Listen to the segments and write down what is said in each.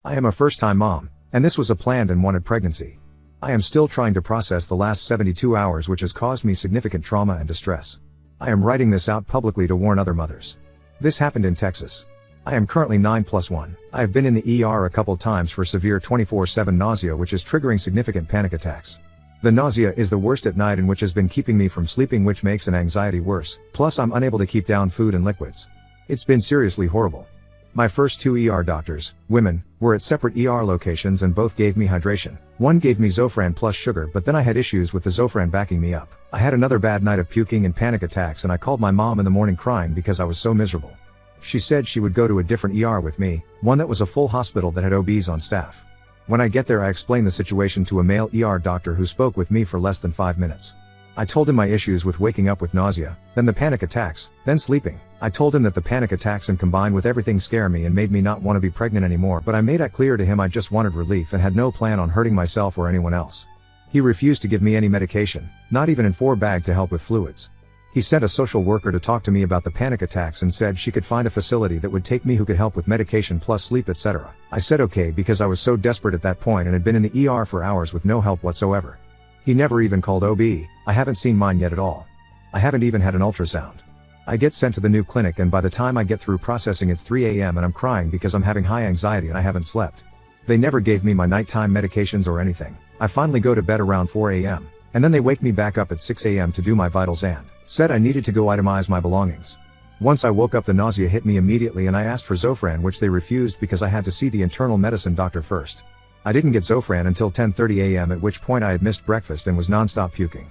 I am a first-time mom, and this was a planned and wanted pregnancy. I am still trying to process the last 72 hours, which has caused me significant trauma and distress. I am writing this out publicly to warn other mothers. This happened in Texas. I am currently 9+1. I have been in the ER a couple times for severe 24/7 nausea, which is triggering significant panic attacks. The nausea is the worst at night and which has been keeping me from sleeping, which makes an anxiety worse, plus I'm unable to keep down food and liquids. It's been seriously horrible. My first two ER doctors, women, were at separate ER locations and both gave me hydration. One gave me Zofran plus sugar, but then I had issues with the Zofran backing me up. I had another bad night of puking and panic attacks, and I called my mom in the morning crying because I was so miserable. She said she would go to a different ER with me, one that was a full hospital that had OBs on staff. When I get there, I explained the situation to a male ER doctor who spoke with me for less than 5 minutes. I told him my issues with waking up with nausea, then the panic attacks, then sleeping. I told him that the panic attacks and combined with everything scare me and made me not want to be pregnant anymore, but I made it clear to him I just wanted relief and had no plan on hurting myself or anyone else. He refused to give me any medication, not even in 4-bag to help with fluids. He sent a social worker to talk to me about the panic attacks and said she could find a facility that would take me who could help with medication plus sleep, etc. I said okay because I was so desperate at that point and had been in the ER for hours with no help whatsoever. He never even called OB. I haven't seen mine yet at all. I haven't even had an ultrasound. I get sent to the new clinic and by the time I get through processing it's 3 a.m. and I'm crying because I'm having high anxiety and I haven't slept. They never gave me my nighttime medications or anything. I finally go to bed around 4 a.m. and then they wake me back up at 6 a.m. to do my vitals and said I needed to go itemize my belongings. Once I woke up, the nausea hit me immediately and I asked for Zofran, which they refused because I had to see the internal medicine doctor first. I didn't get Zofran until 10:30 a.m., at which point I had missed breakfast and was non-stop puking.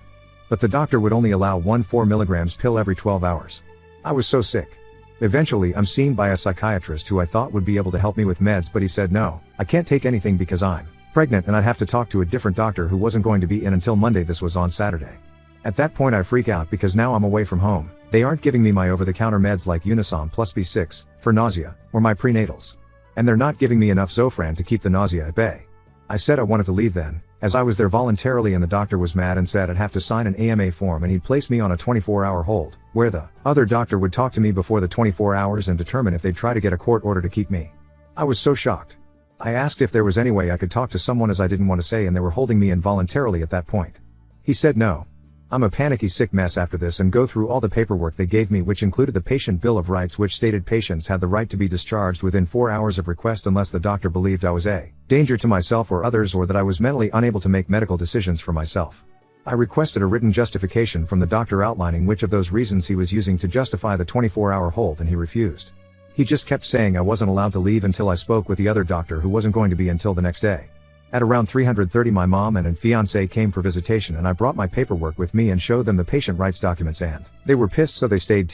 But the doctor would only allow one 4 mg pill every 12 hours. I was so sick. Eventually I'm seen by a psychiatrist who I thought would be able to help me with meds, but he said no, I can't take anything because I'm pregnant and I'd have to talk to a different doctor who wasn't going to be in until Monday. This was on Saturday. At that point I freak out because now I'm away from home. They aren't giving me my over-the-counter meds like Unisom plus B6 for nausea or my prenatals. And they're not giving me enough Zofran to keep the nausea at bay. I said I wanted to leave then, as I was there voluntarily, and the doctor was mad and said I'd have to sign an AMA form and he'd place me on a 24-hour hold, where the other doctor would talk to me before the 24 hours and determine if they'd try to get a court order to keep me. I was so shocked. I asked if there was any way I could talk to someone, as I didn't want to say, and they were holding me involuntarily at that point. He said no. I'm a panicky sick mess after this and go through all the paperwork they gave me, which included the patient bill of rights, which stated patients had the right to be discharged within 4 hours of request unless the doctor believed I was a danger to myself or others, or that I was mentally unable to make medical decisions for myself. I requested a written justification from the doctor outlining which of those reasons he was using to justify the 24-hour hold, and he refused. He just kept saying I wasn't allowed to leave until I spoke with the other doctor, who wasn't going to be until the next day. At around 3:30 my mom and fiancé came for visitation, and I brought my paperwork with me and showed them the patient rights documents, and they were pissed, so they stayed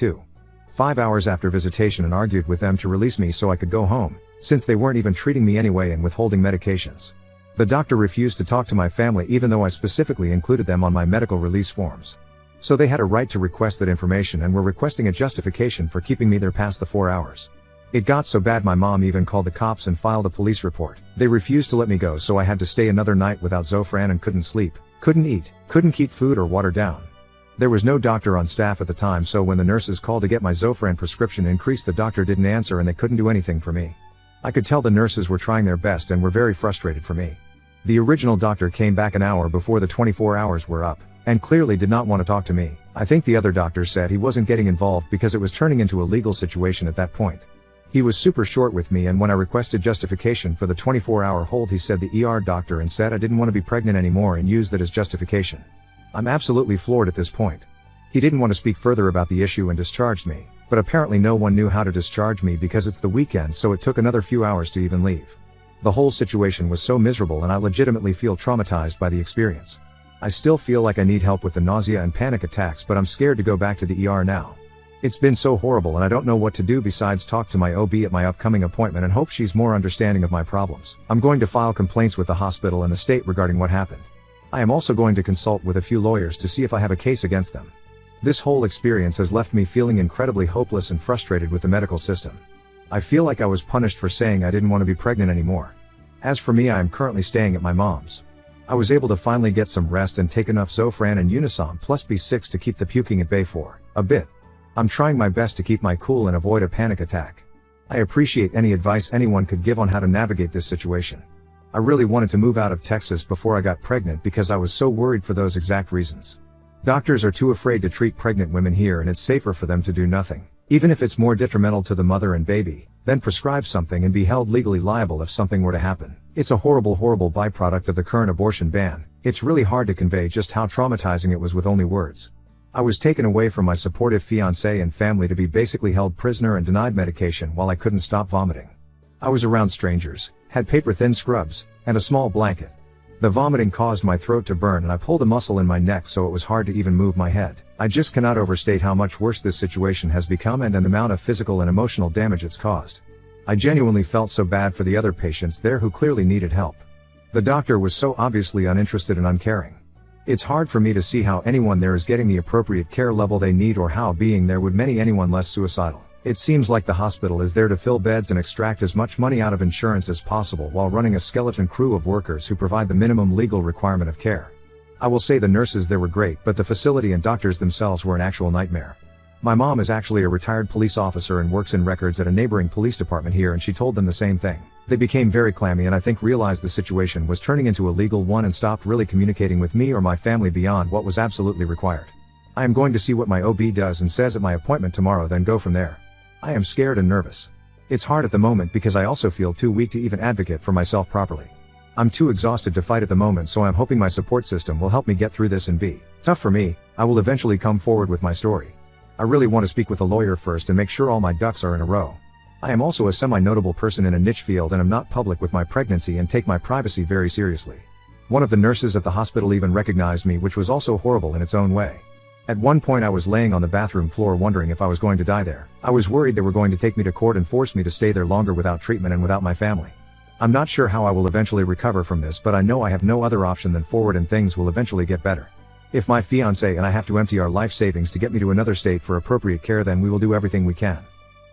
5 hours after visitation and argued with them to release me so I could go home, since they weren't even treating me anyway and withholding medications. The doctor refused to talk to my family even though I specifically included them on my medical release forms. So they had a right to request that information and were requesting a justification for keeping me there past the 4 hours. It got so bad my mom even called the cops and filed a police report. They refused to let me go, so I had to stay another night without Zofran and couldn't sleep, couldn't eat, couldn't keep food or water down. There was no doctor on staff at the time, so when the nurses called to get my Zofran prescription increased, the doctor didn't answer and they couldn't do anything for me. I could tell the nurses were trying their best and were very frustrated for me. The original doctor came back an hour before the 24 hours were up, and clearly did not want to talk to me. I think the other doctor said he wasn't getting involved because it was turning into a legal situation at that point. He was super short with me, and when I requested justification for the 24-hour hold, he said the ER doctor and said I didn't want to be pregnant anymore and used that as justification. I'm absolutely floored at this point. He didn't want to speak further about the issue and discharged me, but apparently no one knew how to discharge me because it's the weekend, so it took another few hours to even leave. The whole situation was so miserable and I legitimately feel traumatized by the experience. I still feel like I need help with the nausea and panic attacks, but I'm scared to go back to the ER now. It's been so horrible and I don't know what to do besides talk to my OB at my upcoming appointment and hope she's more understanding of my problems. I'm going to file complaints with the hospital and the state regarding what happened. I am also going to consult with a few lawyers to see if I have a case against them. This whole experience has left me feeling incredibly hopeless and frustrated with the medical system. I feel like I was punished for saying I didn't want to be pregnant anymore. As for me, I am currently staying at my mom's. I was able to finally get some rest and take enough Zofran and Unisom plus B6 to keep the puking at bay for a bit. I'm trying my best to keep my cool and avoid a panic attack. I appreciate any advice anyone could give on how to navigate this situation. I really wanted to move out of Texas before I got pregnant because I was so worried for those exact reasons. Doctors are too afraid to treat pregnant women here, and it's safer for them to do nothing, even if it's more detrimental to the mother and baby, than prescribe something and be held legally liable if something were to happen. It's a horrible byproduct of the current abortion ban. It's really hard to convey just how traumatizing it was with only words. I was taken away from my supportive fiancé and family to be basically held prisoner and denied medication while I couldn't stop vomiting. I was around strangers, had paper-thin scrubs, and a small blanket. The vomiting caused my throat to burn and I pulled a muscle in my neck, so it was hard to even move my head. I just cannot overstate how much worse this situation has become and the amount of physical and emotional damage it's caused. I genuinely felt so bad for the other patients there who clearly needed help. The doctor was so obviously uninterested and uncaring. It's hard for me to see how anyone there is getting the appropriate care level they need, or how being there would make anyone less suicidal. It seems like the hospital is there to fill beds and extract as much money out of insurance as possible while running a skeleton crew of workers who provide the minimum legal requirement of care. I will say the nurses there were great, but the facility and doctors themselves were an actual nightmare. My mom is actually a retired police officer and works in records at a neighboring police department here, and she told them the same thing. They became very clammy and I think realized the situation was turning into a legal one and stopped really communicating with me or my family beyond what was absolutely required. I am going to see what my OB does and says at my appointment tomorrow, then go from there. I am scared and nervous. It's hard at the moment because I also feel too weak to even advocate for myself properly. I'm too exhausted to fight at the moment, so I'm hoping my support system will help me get through this and be tough for me. I will eventually come forward with my story. I really want to speak with a lawyer first and make sure all my ducks are in a row. I am also a semi-notable person in a niche field and am not public with my pregnancy and take my privacy very seriously. One of the nurses at the hospital even recognized me, which was also horrible in its own way. At one point I was laying on the bathroom floor wondering if I was going to die there. I was worried they were going to take me to court and force me to stay there longer without treatment and without my family. I'm not sure how I will eventually recover from this, but I know I have no other option than forward and things will eventually get better. If my fiancé and I have to empty our life savings to get me to another state for appropriate care, then we will do everything we can.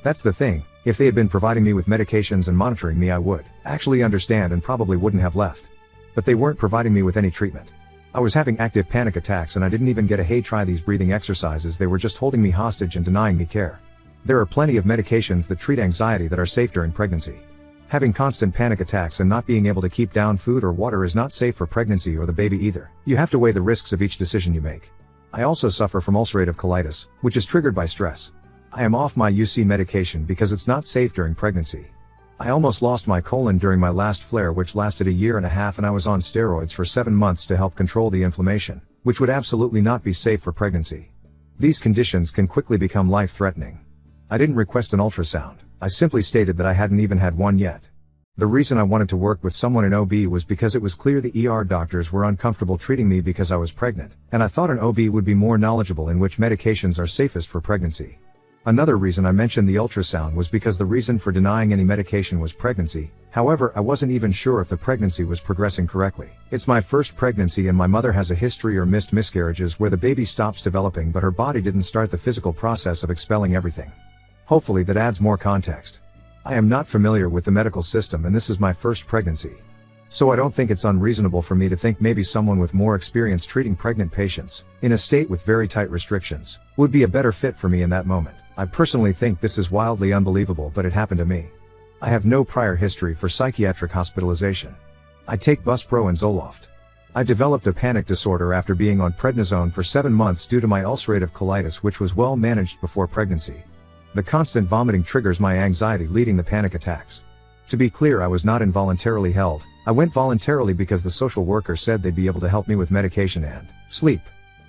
That's the thing. If they had been providing me with medications and monitoring me, I would actually understand and probably wouldn't have left. But they weren't providing me with any treatment. I was having active panic attacks and I didn't even get a "hey, try these breathing exercises." They were just holding me hostage and denying me care. There are plenty of medications that treat anxiety that are safe during pregnancy. Having constant panic attacks and not being able to keep down food or water is not safe for pregnancy or the baby either. You have to weigh the risks of each decision you make. I also suffer from ulcerative colitis, which is triggered by stress. I am off my UC medication because it's not safe during pregnancy. I almost lost my colon during my last flare, which lasted a year and a half, and I was on steroids for 7 months to help control the inflammation, which would absolutely not be safe for pregnancy. These conditions can quickly become life-threatening. I didn't request an ultrasound. I simply stated that I hadn't even had one yet. The reason I wanted to work with someone in OB was because it was clear the ER doctors were uncomfortable treating me because I was pregnant, and I thought an OB would be more knowledgeable in which medications are safest for pregnancy. Another reason I mentioned the ultrasound was because the reason for denying any medication was pregnancy. However, I wasn't even sure if the pregnancy was progressing correctly. It's my first pregnancy and my mother has a history or missed miscarriages where the baby stops developing but her body didn't start the physical process of expelling everything. Hopefully that adds more context. I am not familiar with the medical system and this is my first pregnancy. So I don't think it's unreasonable for me to think maybe someone with more experience treating pregnant patients, in a state with very tight restrictions, would be a better fit for me in that moment. I personally think this is wildly unbelievable, but it happened to me. I have no prior history for psychiatric hospitalization. I take Buspro and Zoloft. I developed a panic disorder after being on prednisone for 7 months due to my ulcerative colitis, which was well managed before pregnancy. The constant vomiting triggers my anxiety, leading the panic attacks. To be clear, I was not involuntarily held. I went voluntarily because the social worker said they'd be able to help me with medication and sleep.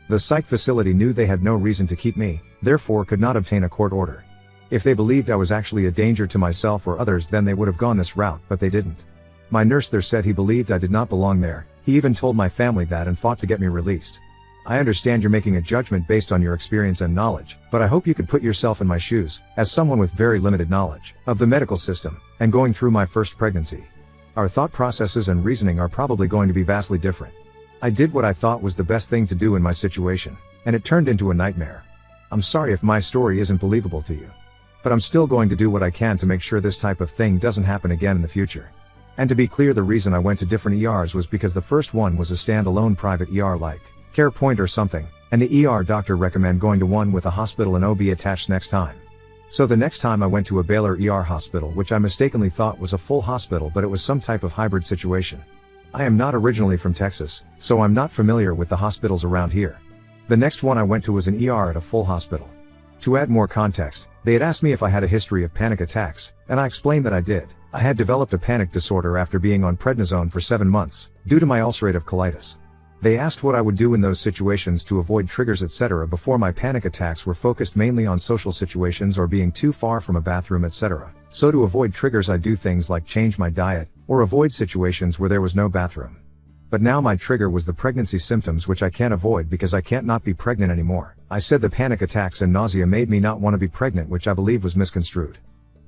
The psych facility knew they had no reason to keep me, therefore could not obtain a court order. If they believed I was actually a danger to myself or others, then they would have gone this route, but they didn't. My nurse there said he believed I did not belong there. He even told my family that and fought to get me released. I understand you're making a judgment based on your experience and knowledge, but I hope you could put yourself in my shoes, as someone with very limited knowledge of the medical system, and going through my first pregnancy. Our thought processes and reasoning are probably going to be vastly different. I did what I thought was the best thing to do in my situation, and it turned into a nightmare. I'm sorry if my story isn't believable to you. But I'm still going to do what I can to make sure this type of thing doesn't happen again in the future. And to be clear, the reason I went to different ERs was because the first one was a standalone private ER like CarePoint or something, and the ER doctor recommended going to one with a hospital and OB attached next time. So the next time I went to a Baylor ER hospital, which I mistakenly thought was a full hospital, but it was some type of hybrid situation. I am not originally from Texas, so I'm not familiar with the hospitals around here. The next one I went to was an ER at a full hospital. To add more context, they had asked me if I had a history of panic attacks, and I explained that I did. I had developed a panic disorder after being on prednisone for 7 months, due to my ulcerative colitis. They asked what I would do in those situations to avoid triggers, etc. Before, my panic attacks were focused mainly on social situations or being too far from a bathroom, etc. So to avoid triggers, I do things like change my diet, or avoid situations where there was no bathroom. But now my trigger was the pregnancy symptoms, which I can't avoid because I can't not be pregnant anymore. I said the panic attacks and nausea made me not want to be pregnant, which I believe was misconstrued.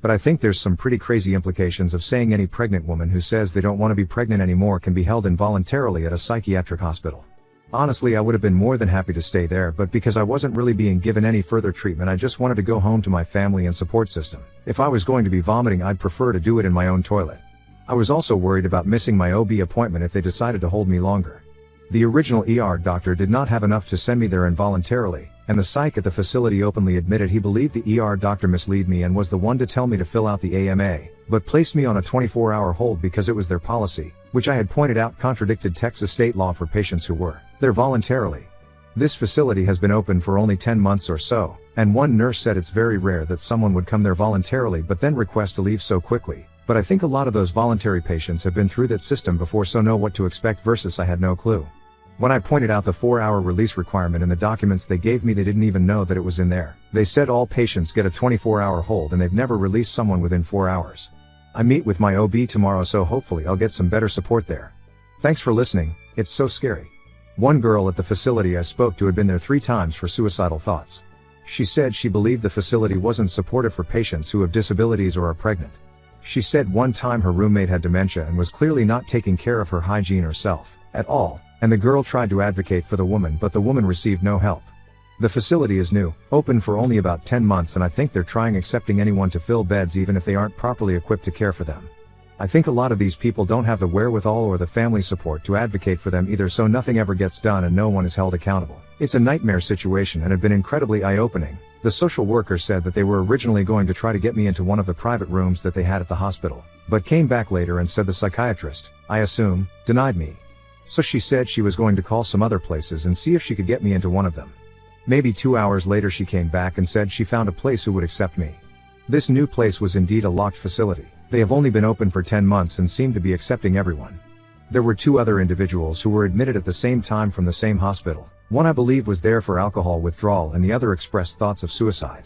But I think there's some pretty crazy implications of saying any pregnant woman who says they don't want to be pregnant anymore can be held involuntarily at a psychiatric hospital. Honestly, I would have been more than happy to stay there, but because I wasn't really being given any further treatment, I just wanted to go home to my family and support system. If I was going to be vomiting, I'd prefer to do it in my own toilet. I was also worried about missing my OB appointment if they decided to hold me longer. The original ER doctor did not have enough to send me there involuntarily, and the psych at the facility openly admitted he believed the ER doctor misled me and was the one to tell me to fill out the AMA, but placed me on a 24-hour hold because it was their policy, which I had pointed out contradicted Texas state law for patients who were there voluntarily. This facility has been open for only 10 months or so, and one nurse said it's very rare that someone would come there voluntarily but then request to leave so quickly. But I think a lot of those voluntary patients have been through that system before, so know what to expect, versus I had no clue. When I pointed out the 4-hour release requirement in the documents they gave me, they didn't even know that it was in there. They said all patients get a 24-hour hold and they've never released someone within 4 hours. I meet with my OB tomorrow, so hopefully I'll get some better support there. Thanks for listening. It's so scary. One girl at the facility I spoke to had been there 3 times for suicidal thoughts. She said she believed the facility wasn't supportive for patients who have disabilities or are pregnant. She said one time her roommate had dementia and was clearly not taking care of her hygiene or self at all, and the girl tried to advocate for the woman, but the woman received no help. The facility is new, open for only about 10 months, and I think they're trying accepting anyone to fill beds even if they aren't properly equipped to care for them. I think a lot of these people don't have the wherewithal or the family support to advocate for them either, so nothing ever gets done and no one is held accountable. It's a nightmare situation and had been incredibly eye-opening. The social worker said that they were originally going to try to get me into one of the private rooms that they had at the hospital, but came back later and said the psychiatrist, I assume, denied me. So she said she was going to call some other places and see if she could get me into one of them. Maybe 2 hours later she came back and said she found a place who would accept me. This new place was indeed a locked facility. They have only been open for 10 months and seem to be accepting everyone. There were 2 other individuals who were admitted at the same time from the same hospital. One I believe was there for alcohol withdrawal and the other expressed thoughts of suicide.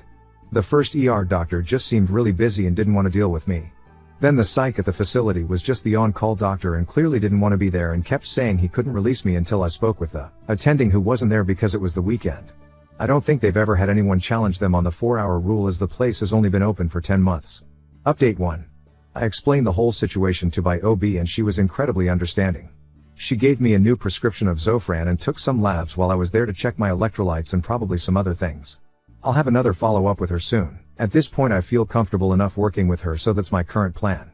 The first ER doctor just seemed really busy and didn't want to deal with me. Then the psych at the facility was just the on-call doctor and clearly didn't want to be there and kept saying he couldn't release me until I spoke with the attending who wasn't there because it was the weekend. I don't think they've ever had anyone challenge them on the 4-hour rule, as the place has only been open for 10 months. Update 1. I explained the whole situation to my OB and she was incredibly understanding. She gave me a new prescription of Zofran and took some labs while I was there to check my electrolytes and probably some other things. I'll have another follow-up with her soon. At this point I feel comfortable enough working with her, so that's my current plan.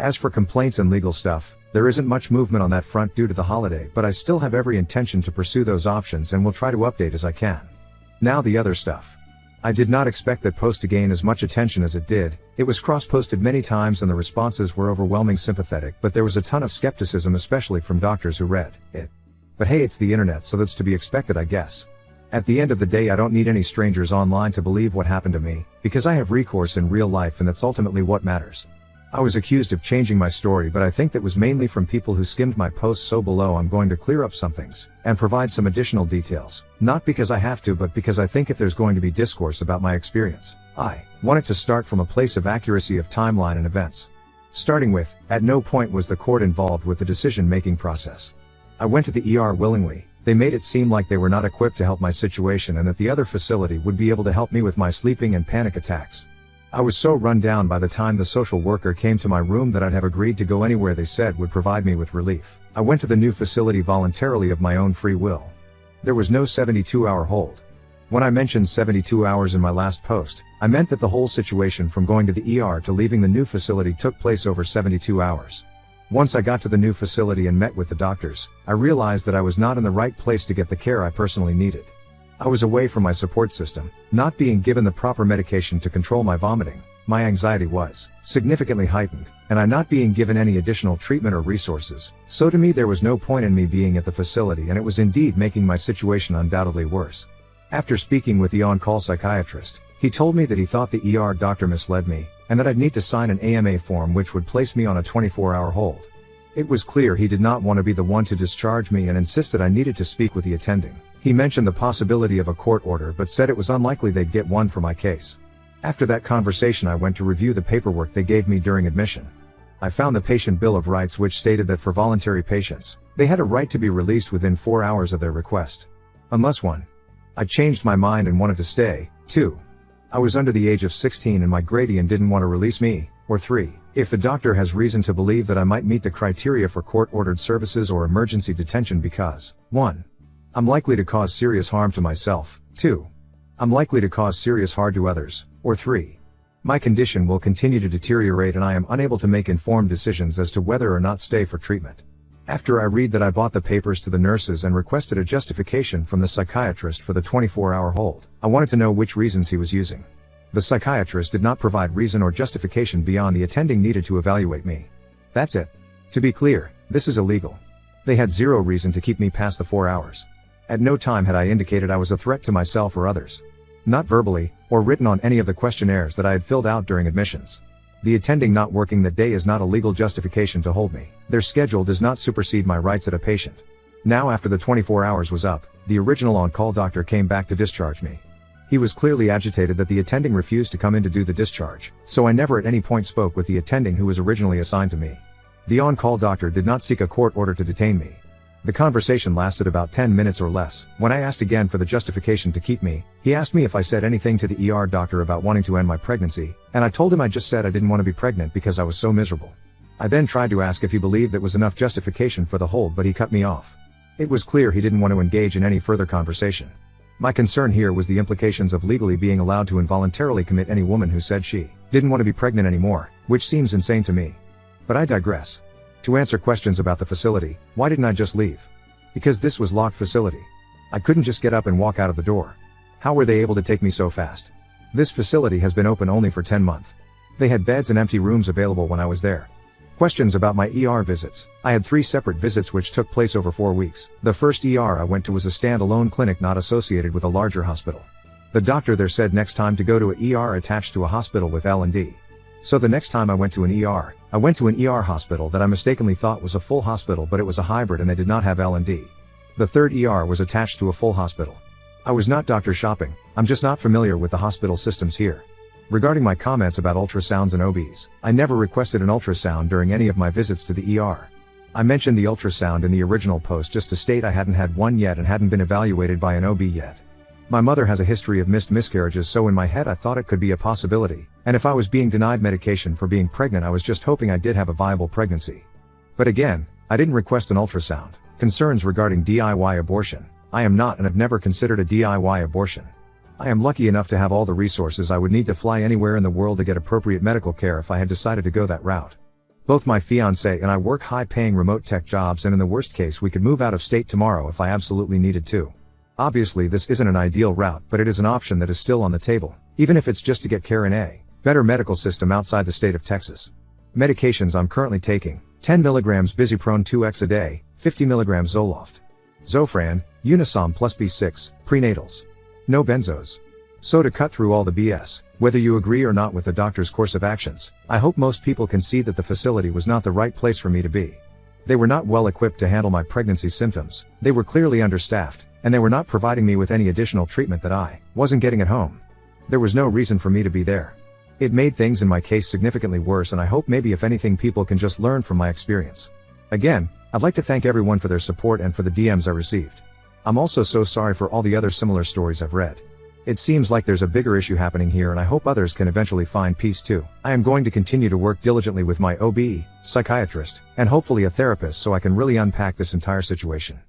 As for complaints and legal stuff, there isn't much movement on that front due to the holiday, but I still have every intention to pursue those options and will try to update as I can. Now the other stuff. I did not expect that post to gain as much attention as it did. It was cross-posted many times and the responses were overwhelming sympathetic, but there was a ton of skepticism, especially from doctors who read it. But hey, it's the internet, so that's to be expected, I guess. At the end of the day, I don't need any strangers online to believe what happened to me, because I have recourse in real life and that's ultimately what matters. I was accused of changing my story, but I think that was mainly from people who skimmed my posts, so below I'm going to clear up some things and provide some additional details, not because I have to, but because I think if there's going to be discourse about my experience, I want it to start from a place of accuracy of timeline and events. Starting with, at no point was the court involved with the decision-making process. I went to the ER willingly. They made it seem like they were not equipped to help my situation and that the other facility would be able to help me with my sleeping and panic attacks. I was so run down by the time the social worker came to my room that I'd have agreed to go anywhere they said would provide me with relief. I went to the new facility voluntarily of my own free will. There was no 72-hour hold. When I mentioned 72 hours in my last post, I meant that the whole situation from going to the ER to leaving the new facility took place over 72 hours. Once I got to the new facility and met with the doctors, I realized that I was not in the right place to get the care I personally needed. I was away from my support system, not being given the proper medication to control my vomiting. My anxiety was significantly heightened, and I not being given any additional treatment or resources, so to me there was no point in me being at the facility, and it was indeed making my situation undoubtedly worse. After speaking with the on-call psychiatrist, he told me that he thought the ER doctor misled me, and that I'd need to sign an AMA form which would place me on a 24-hour hold. It was clear he did not want to be the one to discharge me and insisted I needed to speak with the attending. He mentioned the possibility of a court order but said it was unlikely they'd get one for my case. After that conversation I went to review the paperwork they gave me during admission. I found the patient bill of rights which stated that for voluntary patients, they had a right to be released within 4 hours of their request. Unless 1. I changed my mind and wanted to stay, 2. I was under the age of 16 and my guardian didn't want to release me, or 3. If the doctor has reason to believe that I might meet the criteria for court-ordered services or emergency detention because 1. I'm likely to cause serious harm to myself, 2. I'm likely to cause serious harm to others, or 3. My condition will continue to deteriorate and I am unable to make informed decisions as to whether or not stay for treatment. After I read that I bought the papers to the nurses and requested a justification from the psychiatrist for the 24-hour hold, I wanted to know which reasons he was using. The psychiatrist did not provide reason or justification beyond the attending needed to evaluate me. That's it. To be clear, this is illegal. They had zero reason to keep me past the 4 hours. At no time had I indicated I was a threat to myself or others. Not verbally, or written on any of the questionnaires that I had filled out during admissions. The attending not working that day is not a legal justification to hold me. Their schedule does not supersede my rights as a patient. Now after the 24 hours was up, the original on-call doctor came back to discharge me. He was clearly agitated that the attending refused to come in to do the discharge, so I never at any point spoke with the attending who was originally assigned to me. The on-call doctor did not seek a court order to detain me. The conversation lasted about 10 minutes or less. When I asked again for the justification to keep me, he asked me if I said anything to the ER doctor about wanting to end my pregnancy, and I told him I just said I didn't want to be pregnant because I was so miserable. I then tried to ask if he believed that was enough justification for the hold, but he cut me off. It was clear he didn't want to engage in any further conversation. My concern here was the implications of legally being allowed to involuntarily commit any woman who said she didn't want to be pregnant anymore, which seems insane to me. But I digress. To answer questions about the facility, why didn't I just leave? Because this was locked facility. I couldn't just get up and walk out of the door. How were they able to take me so fast? This facility has been open only for 10 months. They had beds and empty rooms available when I was there. Questions about my ER visits. I had 3 separate visits which took place over 4 weeks. The first ER I went to was a standalone clinic not associated with a larger hospital. The doctor there said next time to go to a ER attached to a hospital with L&D. So the next time I went to an ER, I went to an ER hospital that I mistakenly thought was a full hospital, but it was a hybrid and they did not have L&D. The third ER was attached to a full hospital. I was not doctor shopping, I'm just not familiar with the hospital systems here. Regarding my comments about ultrasounds and OBs, I never requested an ultrasound during any of my visits to the ER. I mentioned the ultrasound in the original post just to state I hadn't had one yet and hadn't been evaluated by an OB yet. My mother has a history of missed miscarriages, so in my head I thought it could be a possibility, and if I was being denied medication for being pregnant I was just hoping I did have a viable pregnancy. But again, I didn't request an ultrasound. Concerns regarding DIY abortion. I am not and have never considered a DIY abortion. I am lucky enough to have all the resources I would need to fly anywhere in the world to get appropriate medical care if I had decided to go that route. Both my fiancé and I work high-paying remote tech jobs, and in the worst case we could move out of state tomorrow if I absolutely needed to. Obviously this isn't an ideal route, but it is an option that is still on the table, even if it's just to get care in a better medical system outside the state of Texas. Medications I'm currently taking: 10 mg bisoprolol 2x a day, 50 mg Zoloft, Zofran, Unisom plus B6, prenatals. No benzos. So to cut through all the BS, whether you agree or not with the doctor's course of actions, I hope most people can see that the facility was not the right place for me to be. They were not well equipped to handle my pregnancy symptoms, they were clearly understaffed, and they were not providing me with any additional treatment that I wasn't getting at home. There was no reason for me to be there. It made things in my case significantly worse, and I hope maybe if anything people can just learn from my experience. Again, I'd like to thank everyone for their support and for the DMs I received. I'm also so sorry for all the other similar stories I've read. It seems like there's a bigger issue happening here, and I hope others can eventually find peace too. I am going to continue to work diligently with my OB, psychiatrist, and hopefully a therapist so I can really unpack this entire situation.